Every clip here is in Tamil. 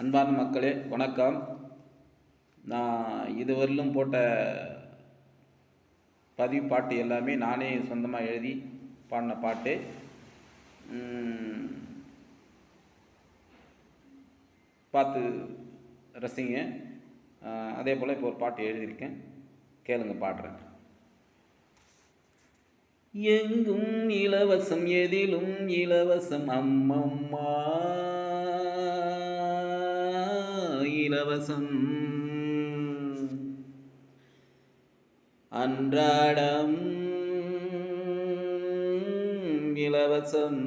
அன்பார்ந்த மக்களே வணக்கம். நான் இதுவரையிலும் போட்ட பதிவு பாட்டு எல்லாமே நானே சொந்தமாக எழுதி பாடின பாட்டு. பார்த்து ரசிங்க. அதே போல் இப்போ ஒரு பாட்டு எழுதியிருக்கேன், கேளுங்க, பாடுறேன். எங்கும் இலவசம், எதிலும் இலவசம், அம்மம்மா இலவசம். அன்றாடம் இலவசம்,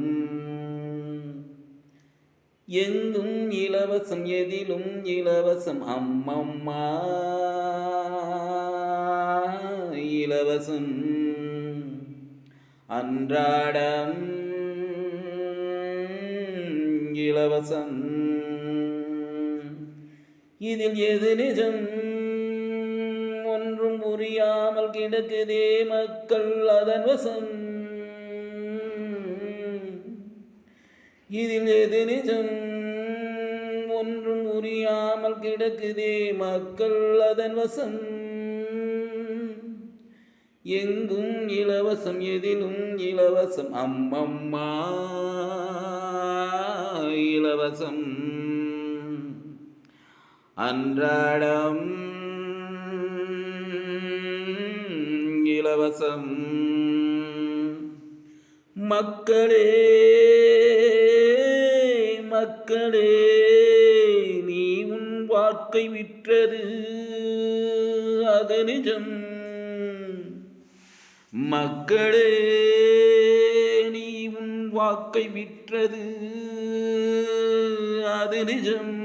எங்கும் இலவசம், எதிலும் இலவசம், அம்மம்மா இலவசம். அன்றாடம் இலவசம். இதில் எது நிஜம் ஒன்றும் புரியாமல் கிடக்குதே மக்கள் அதன் வசம். இதில் எது நிஜம் ஒன்றும் புரியாமல் கிடக்குதே மக்கள் அதன் வசம். எங்கும் இலவசம், எதிலும் இலவசம், அம்மம்மா இலவசம். அன்றாடம் இலவசம். மக்களே மக்களே, நீ உன் வாக்கை விற்றது அது நிஜம். மக்களே, நீ உன் வாக்கை விற்றது அது நிஜம்.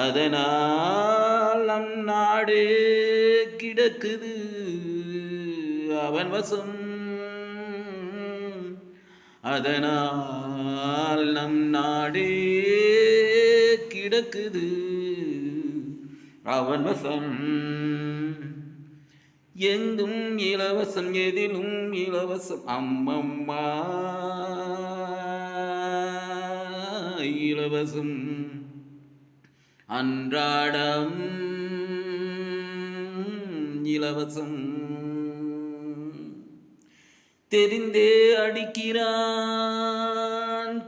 அதனால் நம் நாடே கிடக்குது அவன் வசம். அதனால் நம் நாடே கிடக்குது அவன் வசம். எங்கும் இலவசம், எதிலும் இலவசம், அம்மம்மா இலவசம். அன்றாடம் இலவசம். தெரிந்தே அடிக்கிறான்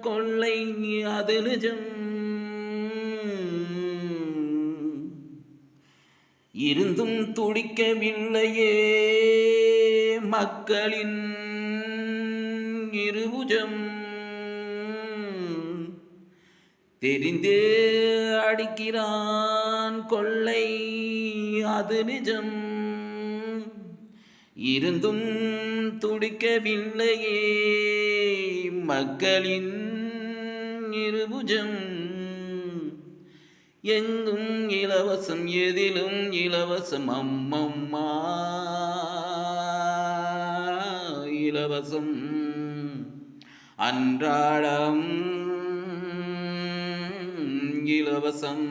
கொள்ளை அது நிஜம். இருந்தும் துடிக்கவில்லையே மக்களின் இருபுஜம். தெரிந்தே அடிக்கிறான் கொள்ளை அது நிஜம். இருந்தும் துடிக்கவில்லையே மக்களின் இருபுஜம். எங்கும் இலவசம், எதிலும் இலவசம், அம்மம்மா இலவசம். அன்றாடம் இலவசம்.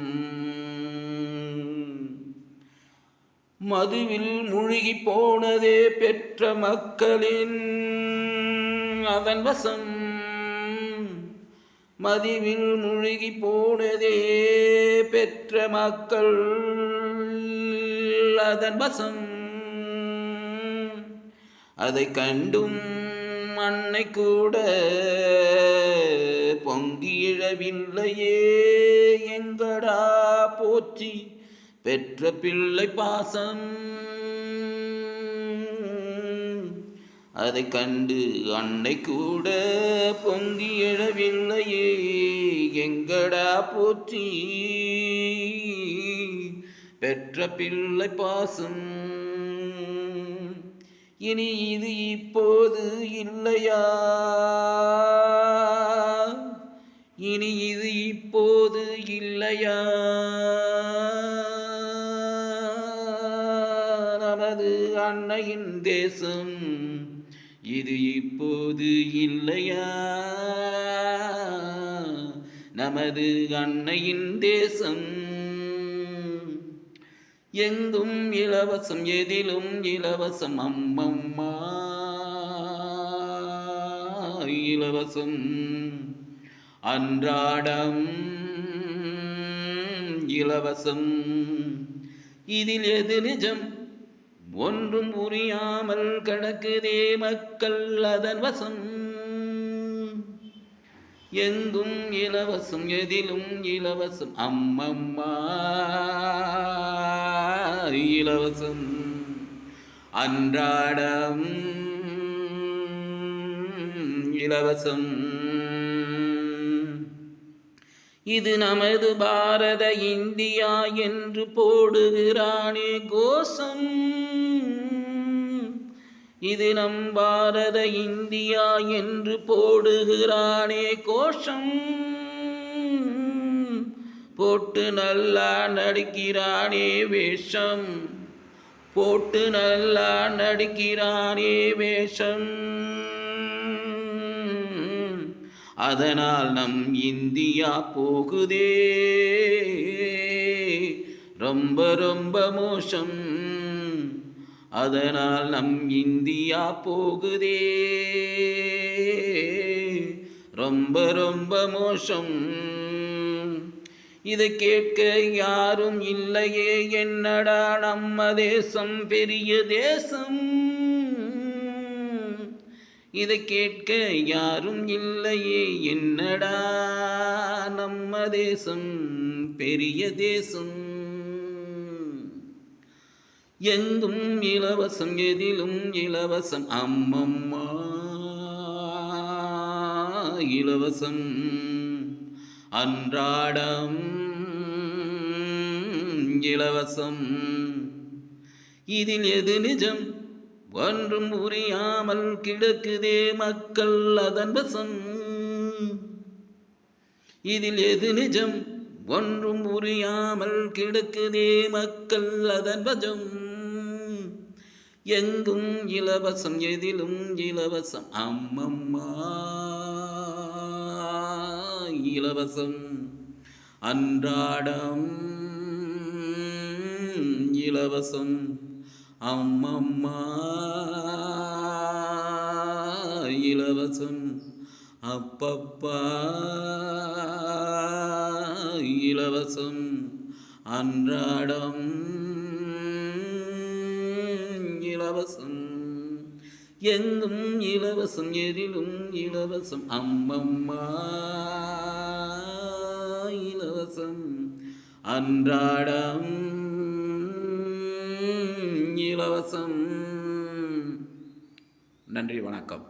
மதுவில் மூழ்கி போனதே பெற்ற மக்களின் அதன் வசம். மதுவில் மூழ்கி போனதே பெற்ற மக்கள் அதன் வசம். அதை கண்டும் அன்னை கூட பொங்கி எழவில்லையே எங்கடா போற்றி பெற்ற பிள்ளை பாசம். அதை கண்டு அன்னை கூட பொங்கி எழவில்லையே எங்கடா போற்றி பெற்ற பிள்ளை பாசம். இனி இது இப்போது இல்லையா, இனி இது இப்போது இல்லையா, நமது அன்னையின் தேசம் இது இப்போது இல்லையா, நமது அன்னையின் தேசம். எங்கும் இலவசம், எதிலும் இலவசம், அம்மம்மா இலவசம். அன்றாடம் இலவசம். இதில் எது நிஜம் ஒன்றும் புரியாமல் கிடக்குதே மக்கள் அதன் வசம். எங்கும் இலவசம் எதிலும் இலவசம் அம்மம்மா இலவசம். அன்றாடம் இலவசம். இது நமது பாரத இந்தியா என்று போடுகிறானே கோஷம். இது நம் பாரத இந்தியா என்று போடுகிறானே கோஷம். போட்டு நல்லா நடிக்கிறானே வேஷம். போட்டு நல்லா நடிக்கிறானே வேஷம். அதனால் நம் இந்தியா போகுதே ரொம்ப ரொம்ப மோசம். அதனால் நம் இந்தியா போகுதே ரொம்ப ரொம்ப மோசம். இதை கேட்க யாரும் இல்லையே, என்னடா நம்ம தேசம் பெரிய தேசம். இதை கேட்க யாரும் இல்லையே, என்னடா நம்ம தேசம் பெரிய தேசம். எங்கும் இலவசம் எதிலும் இலவசம் அம்மம்மா இலவசம். அன்றாடம் இலவசம். இதில் எது நிஜம் ஒன்றும் புரியாமல் கிடக்குதே மக்கள் அதன் வசம். இதில் எது நிஜம் ஒன்றும் புரியாமல் கிடக்குதே மக்கள் அதன் வசம். எங்கும் இலவசம் எதிலும் இலவசம் அம்மம்மா இலவசம். அன்றாடம் இலவசம் அம்மம்மா இலவசம். அப்பப்பா இலவசம். அன்றாடம் இலவசம். எங்கும் இலவசம் எதிலும் இலவசம் அம்மம்மா இலவசம். அன்றாடம் இலவசம். நன்றி, வணக்கம்.